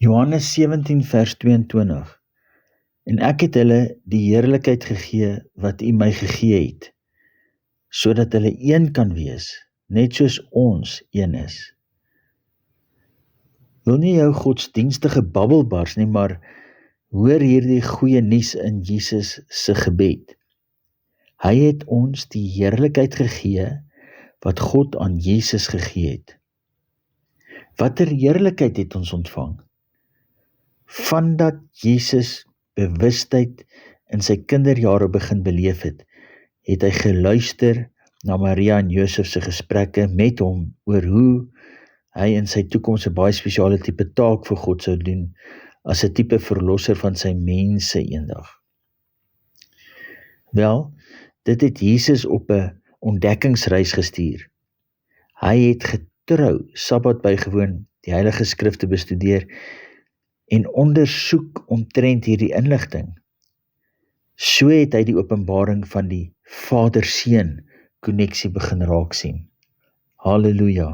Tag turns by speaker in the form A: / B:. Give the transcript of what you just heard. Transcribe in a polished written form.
A: Johannes 17 vers 22. En ek het hulle die heerlikheid gegee wat U my gegee het, sodat hulle een kan wees, net soos ons een is. Wil nie jou godsdienstige babbel bars nie, maar hoor hierdie goeie nuus in Jesus se gebed. Hy het ons die heerlikheid gegee wat God aan Jesus gegee het. Watter heerlikheid het ons ontvang? Vandat Jesus bewustheid in sy kinderjare begin beleef het, het hy geluister na Maria en Josef se gesprekke met hom oor hoe hy in sy toekoms 'n baie spesiale tipe taak vir God sou doen as 'n tipe verlosser van sy mense eendag. Wel, dit het Jesus op 'n ontdekkingsreis gestuur. Hy het getrou Sabbat bygewoon, die Heilige Skrifte bestudeer en ondersoek omtrent hierdie inligting. So het hy die openbaring van die Vader-Seun koneksie begin raak sien. Halleluja.